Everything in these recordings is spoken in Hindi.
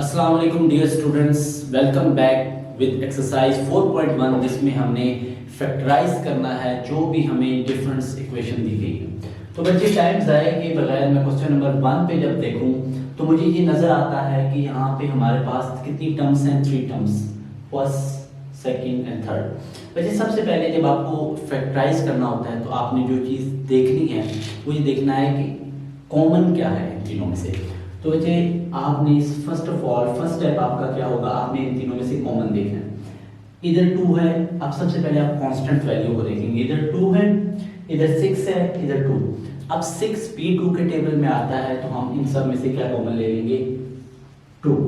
अस्सलाम वालेकुम dear students, welcome back with exercise 4.1 जिसमें हमने फैक्टराइज करना है जो भी हमें डिफरेंस इक्वेशन दी गई है। तो बच्चे टाइम ज़ाया के बगैर मैं क्वेश्चन नंबर 1 पे जब देखूं तो मुझे ये नज़र आता है कि यहाँ पे हमारे पास कितनी टर्म्स हैं, 3 terms, first, second and third. वैसे सबसे पहले जब आपको फैक्टराइज करना होता है तो आपने जो चीज़ देखनी है वो ये देखना है कि कॉमन क्या है इन तीनों में से। तो बच्चे आपने first of all first step आपका क्या होगा, आपने इन तीनों में से कॉमन देखना है। इधर 2 है, अब सबसे पहले आप कांस्टेंट वैल्यू को देखेंगे। इधर 2 है, इधर 6 है, इधर 2। अब 6 B2 के टेबल में आता है तो हम इन सब में से क्या कॉमन ले लेंगे, 2।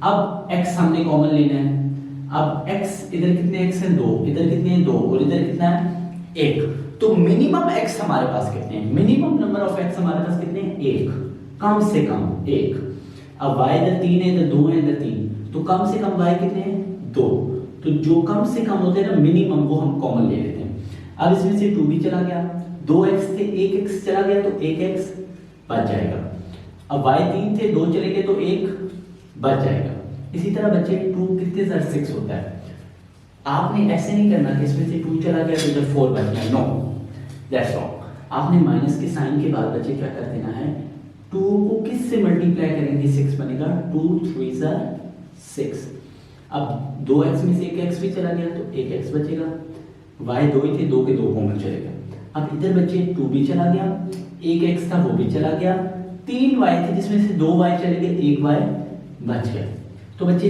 अब x हमने कॉमन लेना है। अब x इधर कितने x हैं, 2, इधर कितने हैं, 2, और इधर कितना है, 1। तो मिनिमम x हमारे पास कितने हैं, मिनिमम नंबर ऑफ x हमारे पास कितने हैं, 1, कम से कम 1। अब y इधर 3 है, इधर 2 है, इधर 3, तो कम से कम y कितने हैं, 2। तो जो कम से कम होते हैं ना मिनिमम, वो हम कॉमन ले लेते हैं। अब इसमें से 2 भी चला गया, 2x थे, 1x चला गया तो 1x बच जाएगा। अब y 3 थे, 2 चले गए तो 1 बच जाएगा। इसी तरह बच्चे 2 कितने सारे 6 होता है। आपने ऐसे नहीं करना कि इसमें से 2 चला गया तो इधर 4 बच गया, नो, दैट्स रॉन्ग। आपने माइनस के साइन के बाद बच्चे क्या कर देना है, 2 को किस से मल्टीप्लाई करेंगे, 6 बनेगा, 2 3 6। अब 2x में से 1x भी चला गया तो 1x बचेगा। y 2 ही थे, 2 के 2 कॉमन चलेगा। अब इधर बच्चे 2 भी चला गया, 1x था वो भी चला गया, 3y थे जिसमें से 2y चले गए, 1y बच गया। तो बच्चे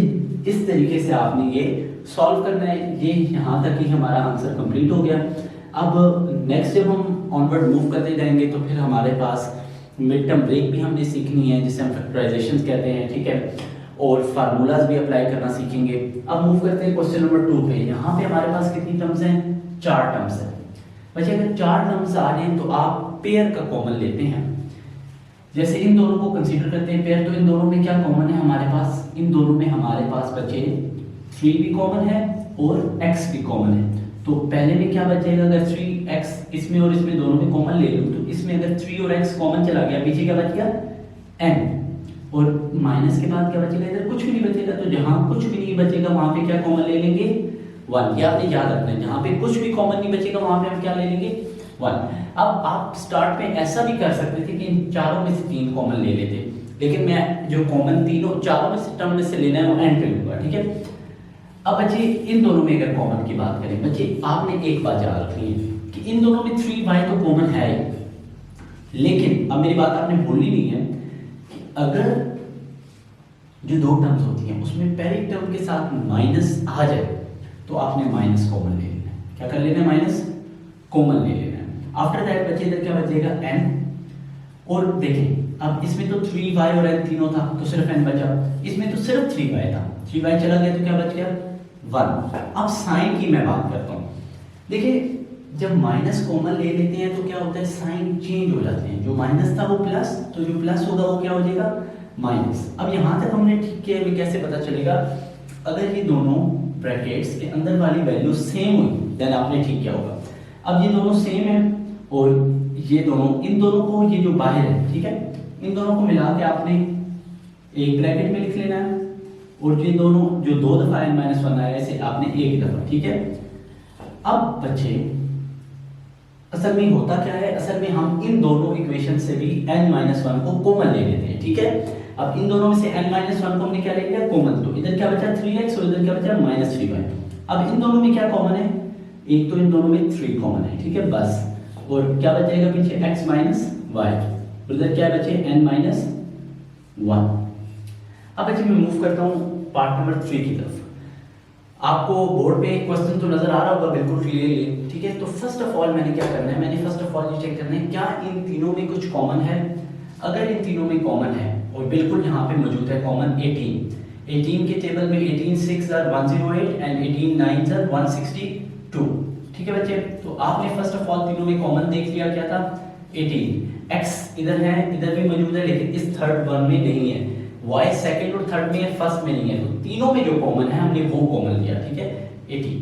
इस तरीके से आपने ये सॉल्व करना है। ये यहाँ तक ही हमारा आंसर कंप्लीट हो गया। अब नेक्स्ट जब हम ऑनवर्ड मूव करते जाएंगे तो फिर हमारे पास मिड टर्म ब्रेक भी हमने सीखनी है जिसे हम फैक्टराइजेशन कहते हैं, ठीक है, और फार्मूलाज भी अप्लाई करना सीखेंगे। अब मूव करते हैं क्वेश्चन नंबर 2 पे। यहाँ पे हमारे पास कितनी टर्म्स हैं, 4 टर्म्स हैं। बच्चे अगर 4 टर्म्स आ रहे हैं तो आप पेयर का कॉमन लेते हैं। जैसे इन दोनों को कंसीडर करते हैं पेयर, तो इन दोनों में क्या कॉमन है हमारे पास, इन दोनों में हमारे पास बच्चे 3 भी कॉमन है और x भी कॉमन है। तो पहले में क्या बचेगा, अगर 3x इसमें और इसमें दोनों में कॉमन ले लूं तो इसमें अगर 3 और x कॉमन चला गया, पीछे क्या बच गया, n, और माइनस के बाद क्या बचेगा, इधर कुछ भी नहीं बचेगा। तो जहां कुछ भी नहीं बचेगा वहां पे क्या कॉमन ले लेंगे, 1। ये आपने याद रखना है, जहां पे कुछ भी कॉमन नहीं बचेगा वहां पे हम क्या ले लेंगे, 1। अब आप स्टार्ट में ऐसा भी कर सकते थे कि इन चारों में से 3 कॉमन ले लेते, लेकिन मैं जो कॉमन तीनों चारों में से टर्म में से लेना है वो एंड पे लूंगा, ठीक है। अब बच्चे इन दोनों में अगर कॉमन की बात करें, बच्चे आपने एक बात याद रखनी है कि इन दोनों में 3y तो कॉमन है, लेकिन अब मेरी बात आपने भूलनी नहीं है कि अगर जो 2 टर्म्स होती हैं उसमें पहली टर्म के साथ माइनस आ जाए तो आपने माइनस कॉमन ले लेना है। क्या कर लेना है, माइनस कॉमन ले लेना है। आफ्टर दैट बच्चे इधर क्या बचेगा, n। और देखें अब इसमें तो 3y और n तीनों था तो सिर्फ n बचा, इसमें तो सिर्फ 3y था, 3y चला गया तो क्या बच गया, 1। अब साइन की मैं बात करता हूँ। देखिए जब माइनस कॉमन ले लेते हैं तो क्या होता है, साइन चेंज हो जाते हैं। जो माइनस था वो प्लस, तो जो प्लस होगा वो क्या हो जाएगा, माइनस। अब यहाँ तक हमने ठीक किया, अभी कैसे पता चलेगा, अगर ये दोनों ब्रैकेट्स के अंदर वाली वैल्यू सेम हुई देन आपने ठीक किया होगा। अब ये दोनों सेम है और ये दोनों, इन दोनों को, ये जो बाहर है, ठीक है, इन दोनों को मिला के आपने एक ब्रैकेट में लिख लेना है, और ये दोनों जो 2 दफा n-1 आया इसे आपने एक दफा, ठीक है। अब बच्चे असल में होता क्या है, असल में हम इन दोनों इक्वेशन से भी n-1 को कॉमन ले लेते हैं, ठीक है। अब इन दोनों में से n-1 को हमने क्या ले लिया, कॉमन, तो इधर क्या बचा 3x और इधर क्या बचा -3y। अब इन दोनों में क्या कॉमन है, एक तो इन दोनों में 3 कॉमन है, ठीक है, बस। और क्या बचेगा पीछे, x y, और इधर क्या बचे n-1। अब बच्चे मैं मूव करता हूँ पार्ट नंबर 3 की तरफ। आपको बोर्ड पे क्वेश्चन तो नजर आ रहा होगा बिल्कुल क्लियरली, ठीक है। तो फर्स्ट ऑफ ऑल मैंने क्या करना है, मैंने फर्स्ट ऑफ ऑल ये चेक करना है क्या इन तीनों में कुछ कॉमन है। अगर इन तीनों में कॉमन है, और बिल्कुल यहाँ पे मौजूद है कॉमन 18 के टेबल में 18 6 108 एंड 18 9 162, ठीक है बच्चे। तो आपने फर्स्ट ऑफ ऑल तीनों में कॉमन देख लिया, क्या था, 18। x इधर है, इधर भी मौजूद है, लेकिन इस थर्ड वन में नहीं है, y सेकंड और थर्ड में है, फर्स्ट में नहीं है। तो तीनों में जो कॉमन है हमने वो कॉमन लिया, ठीक है, 18।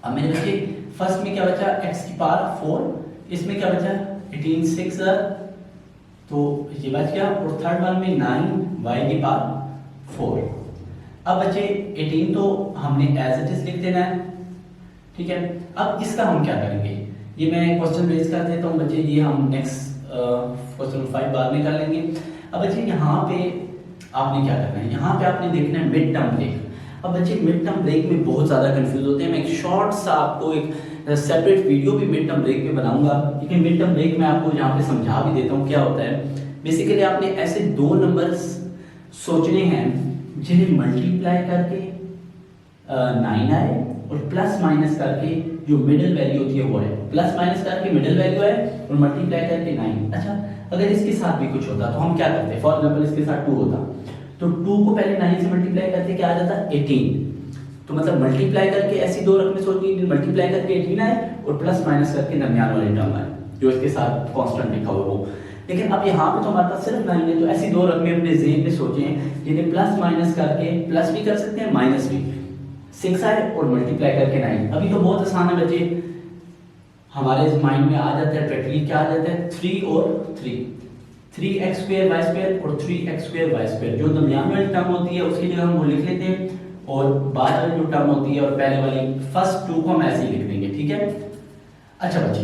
अब मेरे बच्चे फर्स्ट में क्या बचा, x की पावर 4, इसमें क्या बचा 18 6 तो ये बच गया, और थर्ड वन में 9 y की पावर 4। अब बच्चे 18 तो हमने एज इट इज लिख देना है, ठीक है। अब इसका हम क्या करेंगे, ये मैं क्वेश्चन रेज कर देता हूँ बच्चे, ये हम नेक्स्ट क्वेश्चन 5 बाद में कर लेंगे। अब बच्चे यहाँ पे आपने क्या करना है, यहाँ पे आपने देखना है मिड टर्म ब्रेक। अब बच्चे मिड टर्म ब्रेक में बहुत ज़्यादा कंफ्यूज होते हैं। मैं एक शॉर्ट सा आपको एक सेपरेट वीडियो भी मिड टर्म ब्रेक पे बनाऊंगा, लेकिन मिड टर्म ब्रेक में आपको यहाँ पे समझा भी देता हूँ क्या होता है। बेसिकली आपने ऐसे दो नंबर्स सोचने हैं जिन्हें मल्टीप्लाई करके 9 आए और प्लस माइनस करके जो मिडिल वैल्यू होती है वो है, प्लस माइनस करके मिडिल वैल्यू है और मल्टीप्लाई करके 9। अच्छा, अगर इसके साथ भी कुछ होता तो हम क्या करते, फॉर एग्जांपल इसके साथ 2 होता तो 2 को पहले 9 से मल्टीप्लाई करके क्या आ जाता 18। तो मतलब मल्टीप्लाई करके ऐसी दो रकमें सोचनी, मल्टीप्लाई करके 18 आए और प्लस माइनस करके दरमियान वाली टर्म आए जो इसके साथ कांस्टेंट लिखा हुआ वो। लेकिन अब यहाँ पे तो हमारे पास सिर्फ 9 है, तो ऐसी दो रकमें अपने ज़हन में सोचें जिन्हें प्लस माइनस करके प्लस भी कर सकते हैं माइनस भी, 6 आए और मल्टीप्लाई करके 9। अभी तो बहुत आसान है बच्चे, हमारे माइंड में आ जाता है प्रैक्टिकली क्या आ जाता है 3 और 3x स्क्वायर y स्क्वायर और 3x स्क्वायर y स्क्वायर। जो दरमियान वाली टर्म होती है उसकी जगह हम वो लिख लेते हैं और बाद वाली जो टर्म होती है और पहले वाली फर्स्ट 2 को हम ऐसे ही लिख देंगे, ठीक है। अच्छा बच्चे,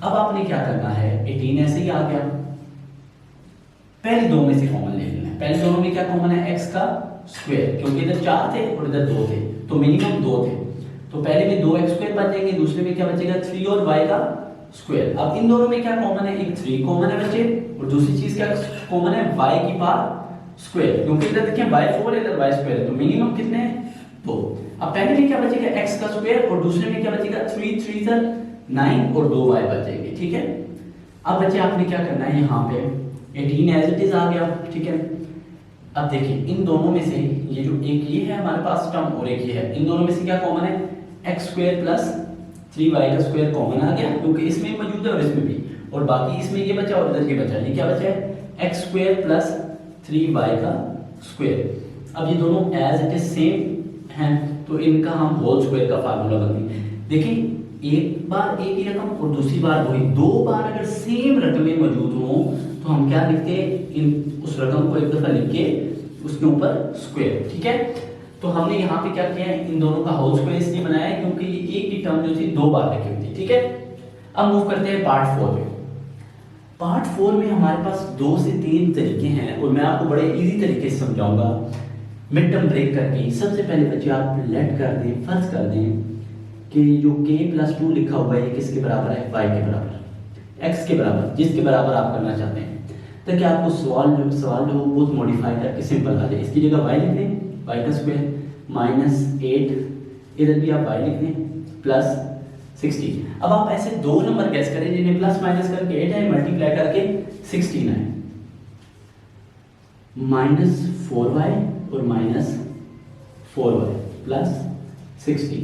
अब आपने क्या करना है, 18 ऐसे ही आ गया, पहले दो में से कॉमन ले लेना है। पहले दोनों में क्या कॉमन है, x का स्क्वायर, क्योंकि इधर 4 थे और इधर 2 थे तो मिनिमम 2 थे, तो पहले में 2x स्क्वायर बचेंगे, दूसरे में क्या बचेगा 3 और y का स्क्वायर। अब इन दोनों में क्या कॉमन है, एक 3 कॉमन है बच्चे और दूसरी चीज क्या कॉमन है, y की पावर स्क्वायर, क्योंकि इधर देखिए y 4 इधर y स्क्वायर है तो मिनिमम कितने हैं 2। अब पहले में क्या बचेगा x का स्क्वायर और दूसरे में क्या बचेगा 3 3 9 और 2y बचेंगे, ठीक है। अब बच्चे आपने क्या करना है, यहाँ पे 18 एज इट इज आ गया, ठीक है। अब देखिए इन दोनों में से ये जो एक ये है हमारे पास टर्म और एक ये है, इन दोनों में से क्या कॉमन है, x स्क्वायर प्लस 3y का स्क्वायर कॉमन आ गया क्योंकि इसमें मौजूद है और इसमें भी, और बाकी इसमें ये बचा और इधर ये बचा, ये क्या बचा है x स्क्वायर प्लस 3y का स्क्वायर। अब ये दोनों एज इट इज सेम हैं तो इनका हम होल स्क्वायर का फार्मूला बनाएंगे। देखिए एक बार एक ही रकम और दूसरी बार वही, दो बार अगर सेम रकमें मौजूद हो तो हम क्या लिखते हैं, इन उस रकम को एक दफा लिख के उसके ऊपर स्क्वायर, ठीक है। तो हमने यहाँ पे क्या किया है, इन दोनों का होल स्क्वायर इसलिए बनाया है क्योंकि ये एक ही टर्म जो थी दो बार लिखी हुई थी, ठीक है। अब मूव करते हैं पार्ट 4 में। पार्ट 4 में हमारे पास 2 से 3 तरीके हैं और मैं आपको बड़े इजी तरीके से समझाऊंगा मिड टर्म ब्रेक करके। सबसे पहले बच्चे आप लेट कर दें, फर्ज कर दें कि जो k+2 लिखा हुआ है किसके बराबर है, y के बराबर, x के बराबर, जिसके बराबर आप करना चाहते हैं, ताकि आपको सवाल जो बहुत मॉडिफाई करके सिंपल आ जाए। इसकी जगह y लिख दें, y का स्क्वायर -8, इधर भी आप y लिख दें प्लस 16। अब आप ऐसे दो नंबर गैस करें जिन्हें प्लस माइनस करके 8 है, मल्टीप्लाई करके 16 है, -4y और -4y प्लस 16।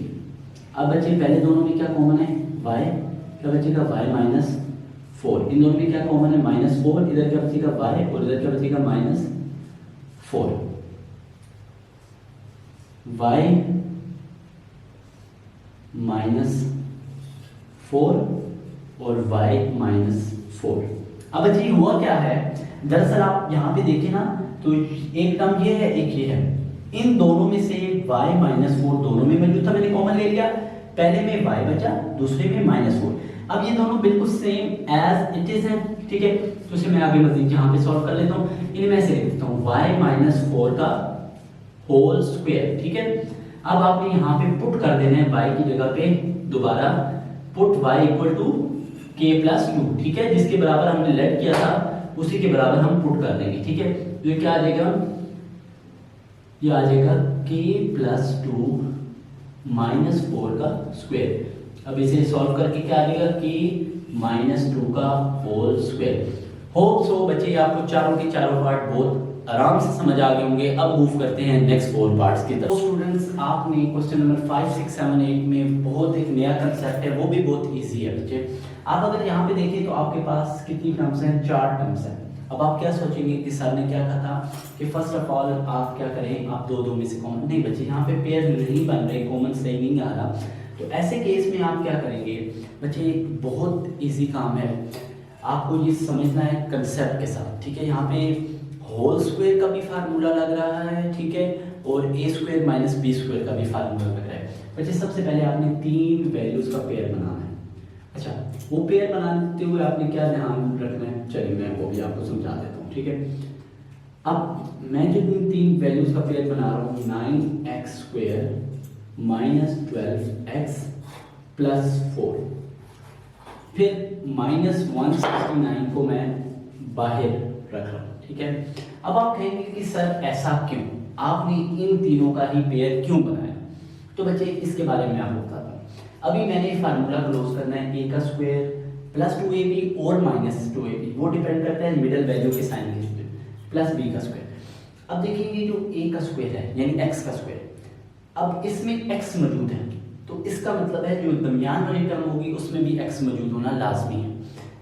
अब बच्चे पहले दोनों में क्या कॉमन है, y, क्या बचेगा y -4, इन दोनों में क्या कॉमन है -4, इधर क्या बचेगा y और इधर क्या बचेगा -4, y -4 और y -4। अब बच्चे हुआ क्या है, दरअसल आप यहाँ पे देखें ना तो एक टर्म ये है एक ये है, इन दोनों में से y -4 दोनों में मौजूद था, मैंने कॉमन ले लिया, पहले में y बचा दूसरे में -4। अब ये दोनों बिल्कुल सेम एज इट इज है, ठीक है। तो इसे मैं आगे मजीद यहाँ पे सॉल्व कर लेता हूँ, इन्हें मैं ऐसे लिख देता हूँ y -4 का होल स्क्वायर, ठीक है। अब आपने यहाँ पे पुट कर देना है y की जगह पे दोबारा put y equal to k+2, ठीक है, जिसके बराबर हमने लेट किया था उसी के बराबर हम पुट कर देंगे, ठीक है। तो ये क्या आ जाएगा, ये आ जाएगा k+2 -4 का स्क्वायर। अब इसे सॉल्व करके क्या आ जाएगा, k-2 का होल स्क्वायर। होप सो बच्चे आपको चारों के चारों पार्ट बहुत आराम से समझ आ गए होंगे। अब मूव करते हैं नेक्स्ट 4 पार्ट्स की तरफ। स्टूडेंट्स आपने क्वेश्चन नंबर 5, 6, 7, 8 में बहुत एक नया कंसेप्ट है, वो भी बहुत इजी है बच्चे। आप अगर यहाँ पे देखिए तो आपके पास कितनी टर्म्स हैं, 4 टर्म्स हैं। अब आप क्या सोचेंगे कि सर ने क्या कहा था कि फर्स्ट ऑफ ऑल आप क्या करें, आप दो में से कॉमन, नहीं बच्चे यहाँ पे पेयर नहीं बन रहे, कॉमन सही नहीं आ रहा, तो ऐसे केस में आप क्या करेंगे बच्चे, एक बहुत ईजी काम है, आपको ये समझना है कंसेप्ट के साथ, ठीक है। यहाँ पे होल स्क्वायर का भी फार्मूला लग रहा है, ठीक है, और ए स्क्वायर माइनस बी स्क्वायर का भी फार्मूला लग रहा है। बच्चे सबसे पहले आपने 3 वैल्यूज का पेयर बनाना है। अच्छा, वो पेयर बनाते हुए आपने क्या ध्यान रखना है, चलिए मैं वो भी आपको समझा देता हूँ, ठीक है। अब मैं जो 3 वैल्यूज का पेयर बना रहा हूँ, 9x square minus 12x plus 4, फिर माइनस 169 को मैं बाहर रख रहा हूँ, ठीक है। अब आप कहेंगे कि सर ऐसा क्यों, आपने इन तीनों का ही पेयर क्यों बनाया? तो बच्चे इसके बारे में आपको बताता हूँ। अभी मैंने फार्मूला क्लोज करना है, ए का स्क्वायर प्लस 2ab और माइनस 2ab, वो डिपेंड करता है मिडिल वैल्यू के साइन के ऊपर, प्लस b का स्क्वायर। अब देखिए ये जो a का स्क्वायर है यानी x का स्क्वायर, अब इसमें x मौजूद है, तो इसका मतलब है जो दरमियान वाली टर्म होगी उसमें भी x मौजूद होना लाजमी है।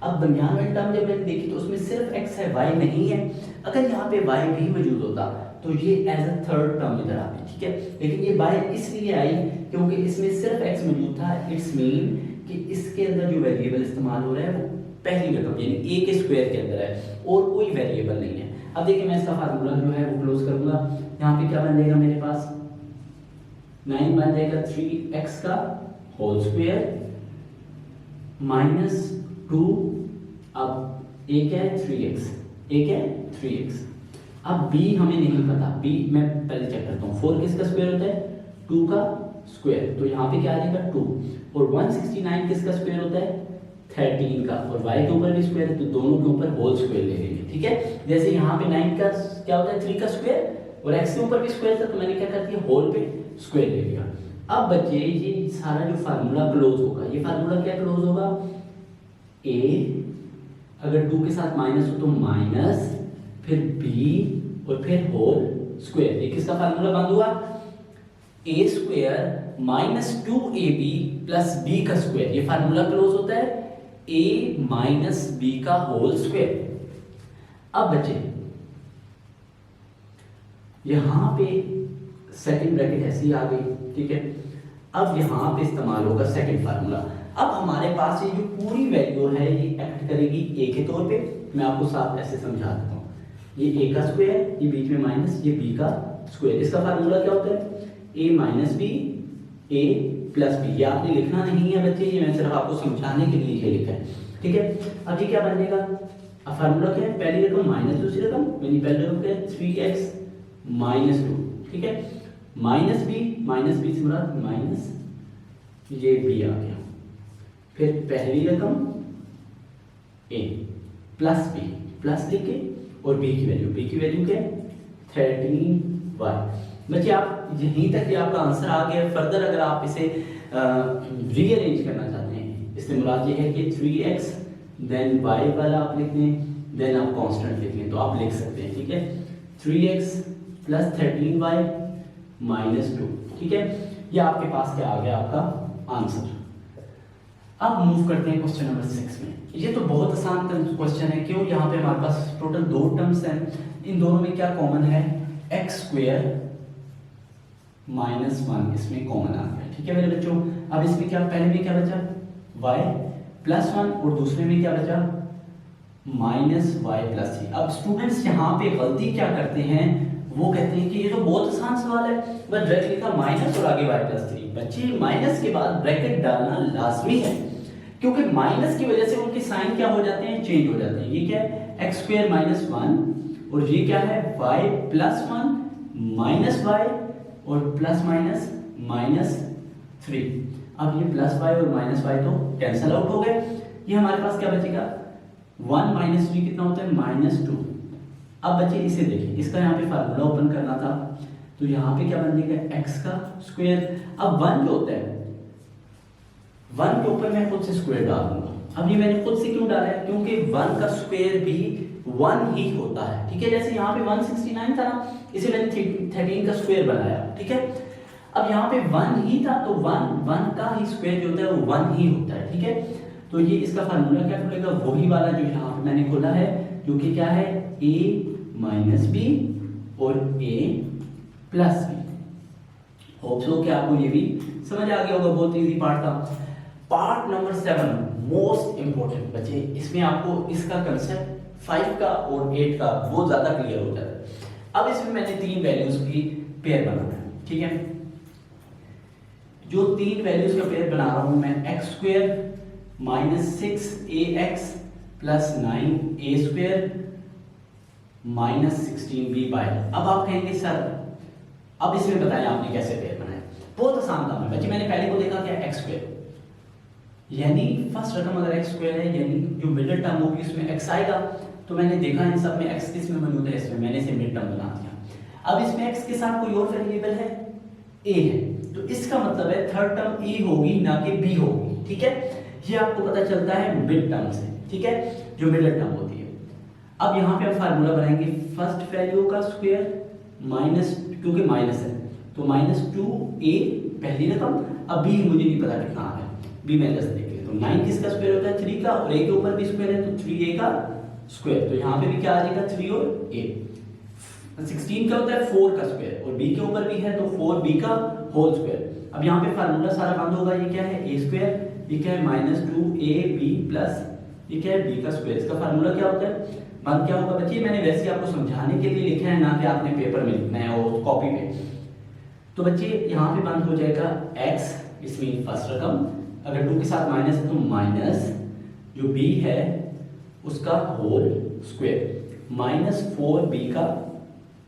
अब दरमियान वाली टर्म जब मैंने देखी तो उसमें सिर्फ x है, y नहीं है। अगर यहाँ पे y भी मौजूद होता तो ये एज अ थर्ड टर्म इधर आती, ठीक है, लेकिन ये y इसलिए आई क्योंकि इसमें सिर्फ x मौजूद था। इट्स मीन कि इसके अंदर जो वेरिएबल इस्तेमाल हो रहा है वो पहली रकम यानी a के स्क्वायर के अंदर है और कोई वेरिएबल नहीं है। अब देखिए मैं इसका फार्मूला जो है वो क्लोज करूंगा, यहाँ पे क्या बन जाएगा मेरे पास, 9 बन जाएगा 3x का होल स्क्वायर माइनस 2, अब एक है 3x, एक है 3x। अब b हमें नहीं पता, b मैं पहले चेक करता हूँ, 4 किसका स्क्वायर होता है, 2 का स्क्वायर, तो यहाँ पे क्या आ जाएगा 2, और 169 किसका स्क्वायर होता है, 13 का, और y के ऊपर भी स्क्वायर है तो दोनों के ऊपर होल स्क्वायर ले लेंगे, ठीक है। जैसे यहाँ पे 9 का क्या होता है 3 का स्क्वायर और x के ऊपर भी स्क्वायर था तो मैंने क्या कर दिया होल पे स्क्वायर ले लिया। अब बच्चे ये सारा जो फार्मूला क्लोज होगा, ये फार्मूला क्या क्लोज होगा, a अगर 2 के साथ माइनस हो तो माइनस, फिर b और फिर होल स्क्वायर, ये किसका फार्मूला बंद हुआ, a square minus 2ab plus b का स्क्वायर, ये फार्मूला क्लोज होता है a माइनस b का होल स्क्वायर। अब बच्चे यहां पे सेकंड ब्रैकेट ऐसे ही आ गई, ठीक है। अब यहां पे इस्तेमाल होगा सेकंड फार्मूला। अब हमारे पास ये जो पूरी वैल्यू है ये एक्ट करेगी a के तौर पे, मैं आपको साथ ऐसे समझा देता हूँ, ये a का स्क्वायर, ये बीच में माइनस, ये b का स्क्वायर, इसका फार्मूला क्या होता है a माइनस b a प्लस b। ये आपने लिखना नहीं है बच्चे, ये मैं सिर्फ आपको समझाने के लिए ये लिखा है, ठीक है। अब ये क्या बन जाएगा, अब फार्मूला क्या है, पहली रकम माइनस दूसरी रकम, यानी पहली रकम क्या है 3x माइनस 2, ठीक है, माइनस b से मुराद माइनस ये b आ गया, फिर पहली रकम a प्लस b, प्लस लिखे और b की वैल्यू क्या है 13y। बच्चे आप यहीं तक आपका आंसर आ गया। फर्दर अगर आप इसे रीअरेंज करना चाहते हैं, इससे मुराद ये है कि 3x देन y वाला आप लिख दें, देन आप कांस्टेंट लिख लें तो आप लिख सकते हैं, ठीक है, 3x प्लस 13y माइनस 2, ठीक है। ये आपके पास क्या आ गया आपका आंसर। अब मूव करते हैं क्वेश्चन नंबर 6 में। ये तो बहुत आसान क्वेश्चन है, क्यों, यहाँ पे हमारे पास टोटल 2 टर्म्स हैं, इन दोनों में क्या कॉमन है, एक्स स्क्वायर माइनस 1 इसमें कॉमन आ गया, ठीक है मेरे बच्चों। अब इसमें क्या, पहले में क्या बचा y प्लस 1 और दूसरे में क्या बचा माइनस y प्लस 3। अब स्टूडेंट्स यहाँ पे गलती क्या करते हैं, वो कहते हैं कि ये तो बहुत आसान सवाल है, बस डायरेक्ट लिखा माइनस और आगे y प्लस 3। बच्चे माइनस के बाद ब्रैकेट डालना लाजमी है, क्योंकि माइनस की वजह से उनके साइन क्या हो जाते हैं, चेंज हो जाते हैं। ये क्या है एक्स स्क्वायर माइनस 1 और ये क्या है y प्लस 1 माइनस y और प्लस माइनस माइनस 3। अब ये प्लस y और माइनस y तो कैंसिल आउट हो गए, ये हमारे पास क्या बचेगा 1 माइनस 3 कितना होता है माइनस 2। अब बच्चे इसे देखिए, इसका यहाँ पे फार्मूला ओपन करना था तो यहाँ पे क्या बन जाएगा x का स्क्वायर। अब 1 जो होता है 1 के ऊपर मैं खुद से स्क्वायर डाल दूंगा। अब ये मैंने खुद से क्यों डाला है, क्योंकि 1 का स्क्वायर भी 1 ही होता है, ठीक है। जैसे यहाँ पे 169 था ना, इसे मैंने 13 का स्क्वायर बनाया, ठीक है। अब यहाँ पे 1 ही था तो 1 का ही स्क्वायर जो होता है वो 1 ही होता है, ठीक है। तो ये इसका फार्मूला क्या खुलेगा, वही वाला जो यहाँ पे मैंने खोला है, जो कि क्या है a माइनस b और a plus b। Hope so कि आपको ये भी समझ आ गया होगा, बहुत इजी पार्ट था। पार्ट नंबर 7 मोस्ट इंपोर्टेंट बच्चे, इसमें आपको इसका कंसेप्ट 5 का और 8 का वो ज़्यादा क्लियर हो जाता है। अब इसमें मैंने 3 वैल्यूज की पेयर बनाना है, ठीक है। जो 3 वैल्यूज का पेयर बना रहा हूं मैं, x square minus 6ax plus 9a² minus 16b/। अब आप कहेंगे सर अब इसमें बताएं आपने कैसे पेयर बनाया। बहुत आसान काम है बच्चे, मैंने पहले को देखा क्या, एक्स स्क्वायर, यानी फर्स्ट रकम अगर एक्स स्क्वायर है यानी जो मिडिल टर्म होगी उसमें एक्स आएगा। तो मैंने देखा इन सब में एक्स किस में मौजूद है, इसमें मैंने इसे मिड टर्म बना दिया। अब इसमें एक्स के साथ कोई और वेरिएबल है, ए है, तो इसका मतलब है थर्ड टर्म ए होगी ना कि बी होगी, ठीक है। ये आपको पता चलता है मिड टर्म से, ठीक है, जो मिडिल टर्म होती है। अब यहाँ पे हम फार्मूला बनाएंगे, फर्स्ट वैल्यू का स्क्वायर माइनस, क्योंकि माइनस है तो माइनस 2a पहली रकम। अब b मुझे नहीं पता कितना है, b मैं जस्ट देख लेता हूं। 9 किसका स्क्वायर होता है, 3 का, और a के ऊपर भी स्क्वायर है तो 3a का स्क्वायर, तो यहाँ पे भी क्या आ जाएगा 3 और a। 16 का होता है 4 का स्क्वायर और b के ऊपर भी है तो 4b का होल स्क्वायर। अब यहाँ पे फार्मूला सारा बंद होगा, ये क्या है a स्क्वायर, ये क्या है माइनस 2ab प्लस ये क्या है b का स्क्वायर। इसका फार्मूला क्या होता है, बंद क्या होगा बच्चे, मैंने वैसे आपको समझाने के लिए लिखा है ना कि आपने पेपर में लिखना है और कॉपी पे। तो बच्चे यहाँ पे बंद हो जाएगा x, इसमें फर्स्ट रकम, अगर 2 के साथ माइनस है तो माइनस जो b है उसका होल स्क्वायर माइनस 4b का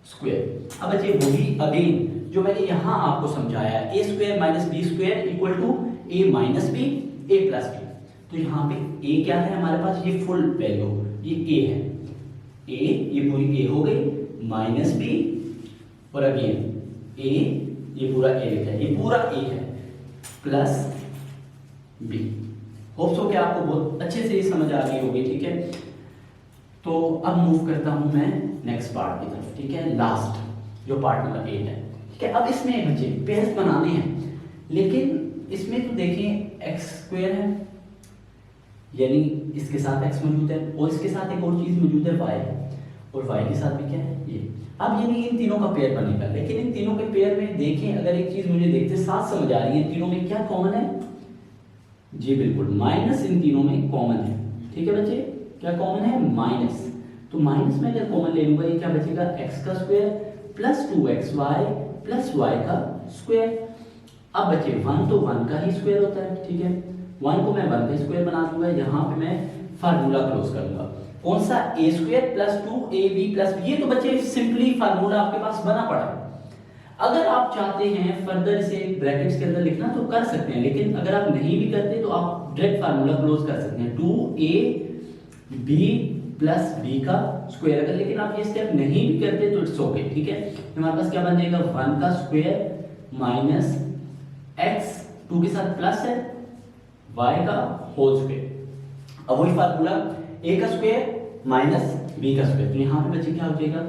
स्क्वायर। अब बच्चे वही अगेन जो मैंने यहाँ आपको समझाया है, a square minus b square equal to a माइनस b a प्लस b। तो यहाँ पे a क्या है हमारे पास, ये फुल वैल्यू, ये a है, a ये पूरी a हो गई माइनस b और अगेन a ये पूरा a लिखा है, ये पूरा a है प्लस b। होप सो कि आपको बहुत अच्छे से ये समझ आ गई होगी, ठीक है। तो अब मूव करता हूं मैं नेक्स्ट पार्ट की तरफ, ठीक है, लास्ट जो पार्ट नंबर 8 है, ठीक है। अब इसमें बच्चे पेयर्स बनाने हैं, लेकिन इसमें तो देखिए एक्स स्क्वायर है यानी इसके साथ x मौजूद है और इसके साथ एक और चीज मौजूद है y, और y के साथ भी क्या है ये। अब यानी इन तीनों का पेयर बनेगा, लेकिन इन तीनों के पेयर में देखें अगर एक चीज मुझे देखते साथ समझ आ रही है, इन तीनों में क्या कॉमन है, जी बिल्कुल माइनस इन तीनों में कॉमन है, ठीक है बच्चे, क्या कॉमन है, माइनस। तो माइनस में अगर कॉमन ले लूंगा ये क्या बचेगा, x का square plus 2xy plus y का स्क्वायर। अब बच्चे 1 तो 1 का ही स्क्वायर होता है, ठीक है, 1 को मैं 1 का स्क्वायर बना दूंगा, यहाँ पे मैं फार्मूला क्लोज करूंगा, कौन सा, a square plus 2ab plus b। ये तो बच्चे सिंपली फार्मूला आपके पास बना पड़ा है। अगर आप चाहते हैं फर्दर इसे ब्रैकेट्स के अंदर लिखना तो कर सकते हैं, लेकिन अगर आप नहीं भी करते तो आप डायरेक्ट फार्मूला क्लोज कर सकते हैं, 2ab प्लस b का स्क्वायर। अगर लेकिन आप ये स्टेप नहीं भी करते तो इट्स ओके, ठीक है। हमारे पास क्या बन जाएगा, 1 का स्क्वायर माइनस x 2 के साथ प्लस है y का होल स्क्वायर। अब वही फार्मूला a का स्क्वायर माइनस b का स्क्वायर, तो यहां पे बच्चे क्या हो जाएगा,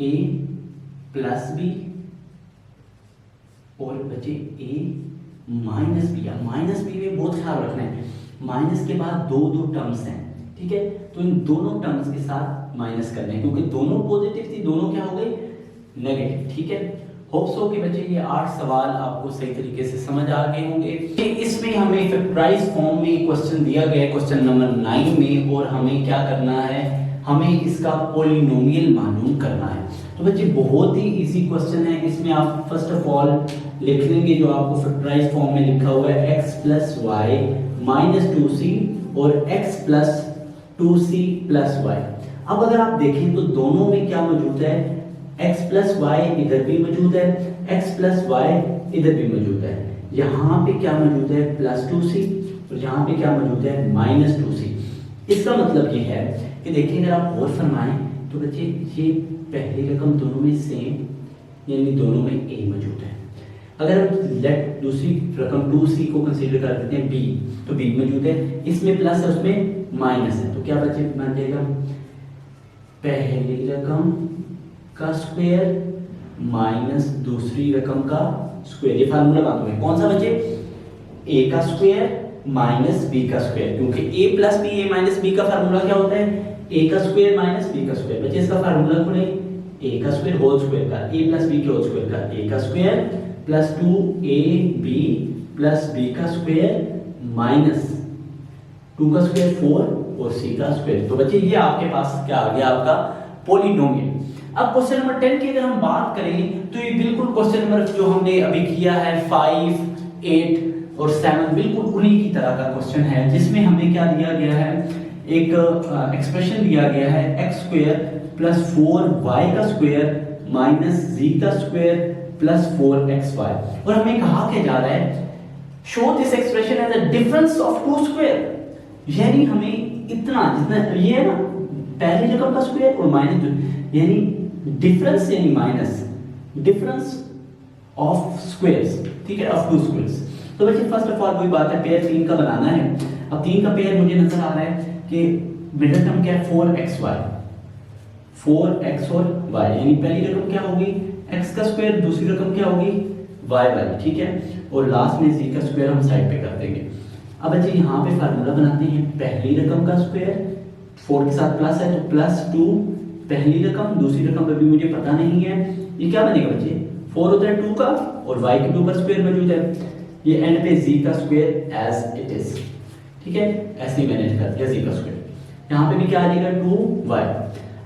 a प्लस b और बचे a माइनस b। माइनस b में बहुत ख्याल रखना है, माइनस के बाद दो टर्म्स हैं, ठीक है, तो इन दोनों टर्म्स के साथ माइनस करना है, क्योंकि दोनों पॉजिटिव थी, दोनों क्या हो गई नेगेटिव, ठीक है। होप सो कि बच्चे ये 8 सवाल आपको सही तरीके से समझ आ गए होंगे। इसमें हमें फैक्टराइज फॉर्म में क्वेश्चन दिया गया है, क्वेश्चन नंबर 9 में, और हमें क्या करना है, हमें इसका पॉलिनोमियल मालूम करना है। तो बच्चे बहुत ही इजी क्वेश्चन है, इसमें आप फर्स्ट ऑफ ऑल लिख लेंगे जो आपको फैक्टराइज फॉर्म में लिखा हुआ है, x plus Y minus 2c और x plus 2c plus Y. अब अगर आप देखें तो दोनों में क्या मौजूद है, x प्लस वाई इधर भी मौजूद है, x प्लस वाई इधर भी मौजूद है, यहाँ पे क्या मौजूद है प्लस 2c और यहाँ पे क्या मौजूद है माइनस 2c। इसका मतलब ये है कि देखिए अगर आप और फरमाएं तो बच्चे ये पहली रकम दोनों में सेम यानी दोनों में a मौजूद है। अगर हम लेट दूसरी रकम 2c को कंसीडर कर देते हैं b, तो b मौजूद है, इसमें प्लस है उसमें माइनस है, तो क्या बच्चे बन जाएगा पहली रकम का स्क्वायर माइनस दूसरी रकम का स्क्वायर। ये फार्मूला बात है कौन सा बच्चे, a का स्क्वायर माइनस b का स्क्वायर, क्योंकि a प्लस b a माइनस b का फार्मूला क्या होता है, a का स्क्वायर माइनस b का स्क्वायर। बच्चे इसका फार्मूला खोले, a का स्क्वायर होल स्क्वायर का, a प्लस b के होल स्क्वायर का, a का square plus 2ab plus b का स्क्वायर माइनस 2 का स्क्वायर 4 और c का स्क्वायर। तो बच्चे ये आपके पास क्या आ गया, आपका पॉलिनोमियल। अब क्वेश्चन नंबर 10 की अगर हम बात करें तो ये बिल्कुल क्वेश्चन नंबर जो हमने अभी किया है 5, 8 और 7 बिल्कुल उन्हीं की तरह का क्वेश्चन है, जिसमें हमें क्या दिया गया है, एक एक्सप्रेशन दिया गया है x स्क्वायर प्लस 4y का स्क्वायर माइनस z का स्क्वायर प्लस 4xy, और हमें कहा क्या जा रहा है, show this expression as a difference of two square. यानी हमें इतना जितना ये है ना पहली रकम का स्क्वायर और माइनस, यानी डिफरेंस यानी माइनस डिफरेंस ऑफ स्क्वायर्स, ठीक है, ऑफ टू स्क्वायर्स। तो बच्चे फर्स्ट ऑफ ऑल वही बात है, पेयर 3 का बनाना है। अब 3 का पेयर मुझे नजर आ रहा है कि मिडिल टर्म क्या है 4xy, 4x और y, यानी पहली रकम क्या होगी x का स्क्वायर, दूसरी रकम क्या होगी y वाली, ठीक है, और लास्ट में z का स्क्वायर हम साइड पे कर देंगे। अब बच्चे यहाँ पे फार्मूला बनाते हैं, पहली रकम का स्क्वायर 4 के साथ प्लस है तो प्लस 2 पहली रकम, दूसरी रकम अभी मुझे पता नहीं है, ये क्या बनेगा बच्चे 4 होता है 2 का और y के 2 पर स्क्वायर मौजूद है, ये एंड पे z का स्क्वायर एज इट इज, ठीक है, ऐसे ही मैंने कर दिया z का स्क्वायर। यहाँ पे भी क्या आ जाएगा 2y।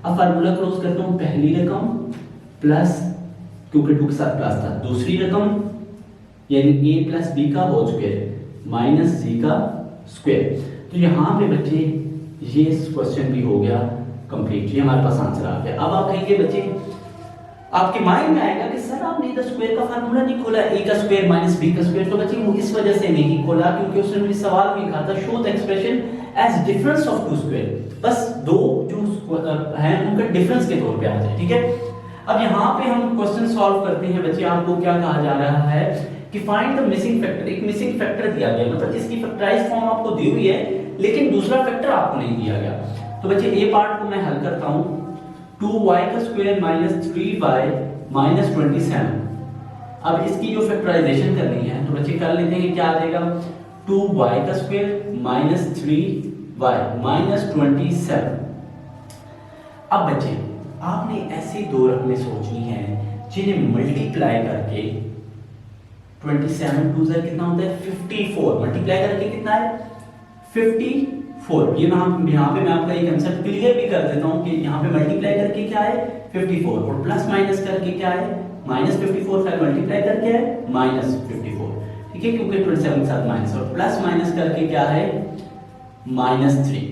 अब फार्मूला क्लोज करता हूँ, पहली रकम प्लस क्योंकि 2 के साथ प्लस था, दूसरी रकम यानी a प्लस b का होल स्क्वायर माइनस z का स्क्वायर। तो यहाँ पे बच्चे ये क्वेश्चन भी हो गया कंप्लीट, ये हमारे पास आंसर आ गया। अब आप कहेंगे बच्चे, आपके माइंड में आएगा कि सर आपने इधर स्क्वायर का फार्मूला नहीं खोला, a का स्क्वायर माइनस b का स्क्वायर। तो बच्चे वो इस वजह से नहीं खोला क्योंकि उसने मुझे सवाल में कहा था show the expression as difference of two square, बस दो जो हैं उनका डिफरेंस के तौर पे आ जाए, ठीक है। अब यहाँ पे हम क्वेश्चन सॉल्व करते हैं बच्चे, आपको क्या कहा जा रहा है कि फाइंड द मिसिंग फैक्टर। एक मिसिंग फैक्टर दिया गया, मतलब इसकी फैक्टराइज फॉर्म आपको दी हुई है लेकिन दूसरा फैक्टर आपको नहीं दिया गया। तो बच्चे ए पार्ट को मैं हल करता हूँ, 2y का स्क्वायर माइनस 3y माइनस 27। अब इसकी जो फैक्टराइजेशन करनी है तो बच्चे कर लेते हैं, क्या आ जाएगा 2y का स्क्वायर माइनस 3y माइनस 27। अब बच्चे आपने ऐसी दो रकमें सोचनी है जिन्हें मल्टीप्लाई करके 27 2 कितना होता है 54, मल्टीप्लाई करके कितना है 54। ये यहाँ पे मैं आपका ये कंसेप्ट क्लियर भी कर देता हूँ कि यहाँ पे मल्टीप्लाई करके क्या है 54 और प्लस माइनस करके क्या है माइनस 54, फिर मल्टीप्लाई करके है माइनस 54, ठीक है, क्योंकि 27 के साथ माइनस और प्लस माइनस करके क्या है माइनस 3।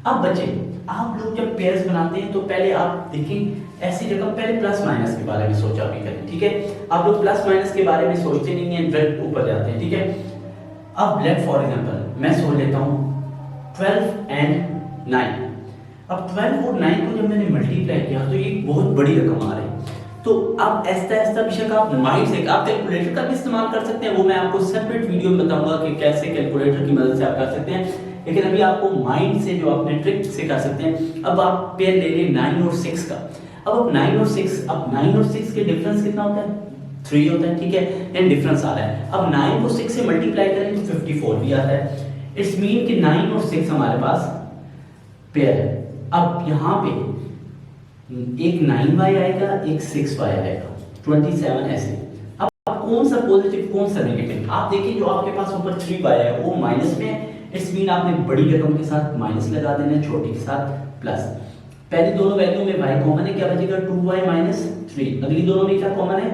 अब बच्चे आप लोग जब पेयर्स बनाते हैं तो पहले आप देखें ऐसी जगह पहले प्लस माइनस के बारे में सोचा भी करें, ठीक है। आप लोग प्लस माइनस के बारे में सोचते नहीं है, डायरेक्ट ऊपर जाते हैं, ठीक है। अब लेट फॉर एग्जांपल मैं सोच लेता हूँ 12 एंड 9। अब 12 और 9 को जब मैंने मल्टीप्लाई किया तो ये बहुत बड़ी रकम आ रही है। तो आप ऐसा ऐसा बेशक आप माइंड से आप कैलकुलेटर का भी इस्तेमाल कर सकते हैं, वो मैं आपको सेपरेट वीडियो में बताऊंगा कि कैसे कैलकुलेटर की मदद से आप कर सकते हैं, लेकिन अभी आपको माइंड से जो अपने ट्रिक से कर सकते हैं। अब आप पेयर ले लें 9 और 6 का। अब 9 और 6, अब 9 और 6 के डिफरेंस कितना होता है 3 होता है, ठीक है, एंड डिफरेंस आ रहा है। अब 9 को 6 से मल्टीप्लाई करें तो 54 भी आता है। इट्स मीन कि 9 और 6 हमारे पास पेयर है। अब यहाँ पे एक 9y आएगा एक 6y आएगा, 27 ऐसे। अब कौन सा पॉजिटिव कौन सा नेगेटिव, आप देखिए जो आपके पास ऊपर 3y है वो माइनस में है, इट्स मीन आपने बड़ी रकम के साथ माइनस लगा देना, छोटी के साथ प्लस। पहली दोनों वैल्यू में y कॉमन है, क्या बचेगा 2y माइनस 3। अगली दोनों में क्या कॉमन है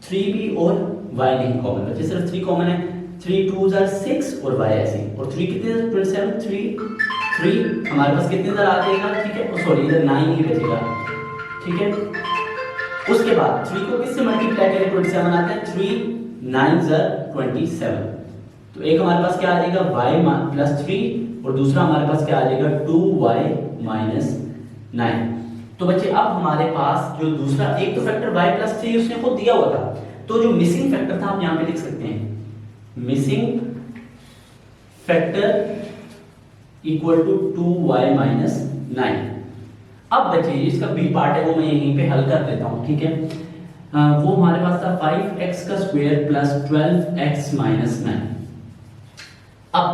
3b और y नहीं कॉमन बचे, सिर्फ 3 कॉमन है। 3 2 6 और y ऐसे, और 3 कितने 27 3 हमारे पास कितने इधर आ जाएगा, ठीक है, सॉरी इधर 9 ही बचेगा, ठीक है। उसके बाद 3 को किससे मल्टीप्लाई करें 27 आता है, 3 9 27। तो एक हमारे पास क्या आ जाएगा y प्लस 3 और दूसरा हमारे पास क्या आ जाएगा 2y माइनस 9। तो बच्चे अब हमारे पास जो दूसरा एक तो फैक्टर y प्लस 3 उसने खुद दिया हुआ था, तो जो मिसिंग फैक्टर था आप यहाँ पे लिख सकते हैं missing factor equal to 2y minus 9। अब बच्चे इसका बी पार्ट है वो मैं यहीं पे हल कर देता हूँ, ठीक है। वो हमारे पास था 5x का स्क्वायर प्लस 12x माइनस 9। अब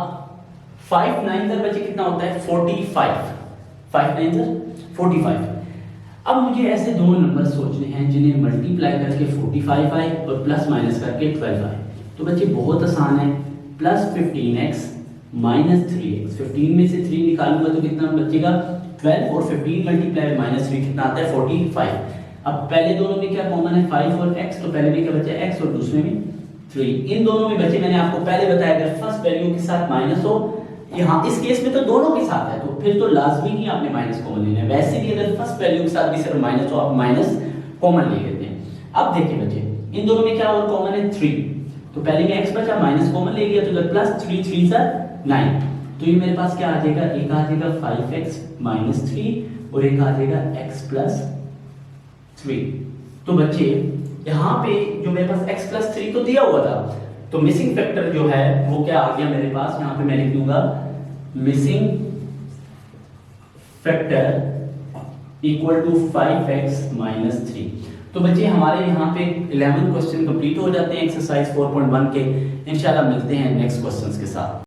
5 9 इधर बच्चे कितना होता है 45, 5 9 इधर 45। अब मुझे ऐसे दो नंबर सोचने हैं जिन्हें मल्टीप्लाई करके 45 आए और प्लस माइनस करके 12 आए। तो बच्चे बहुत आसान है, प्लस 15x -3x। 15 में से 3 निकालूंगा तो कितना बचेगा 12 और 15 मल्टीप्लाई -3 कितना आता है 45। अब पहले दोनों में क्या कॉमन है 5 और x, तो पहले में क्या बचा x और दूसरे में 3। इन दोनों में बचे, मैंने आपको पहले बताया अगर फर्स्ट वैल्यू के साथ माइनस हो, यहाँ इस केस में तो दोनों के साथ है तो फिर तो लाजमी नहीं आपने माइनस कॉमन लेना है। वैसे भी अगर फर्स्ट वैल्यू के साथ भी सिर्फ माइनस हो आप माइनस कॉमन ले लेते हैं। अब देखिए बच्चे इन दोनों में क्या और कॉमन है 3, तो पहले में x बचा माइनस कॉमन ले लिया तो इधर प्लस 3 3 सा 9, तो ये मेरे पास क्या आ जाएगा, एक आ जाएगा 5x - 3 और एक आ जाएगा x + 3। तो बच्चे यहाँ पे जो मेरे पास x + 3 तो दिया हुआ था, तो मिसिंग फैक्टर जो है वो क्या आ गया मेरे पास, यहाँ पे मैं लिख दूंगा missing factor equal to 5x - 3। तो बच्चे हमारे यहाँ पे 11 क्वेश्चन कंप्लीट हो जाते हैं एक्सरसाइज 4.1 के। इंशाल्लाह मिलते हैं नेक्स्ट क्वेश्चंस के साथ।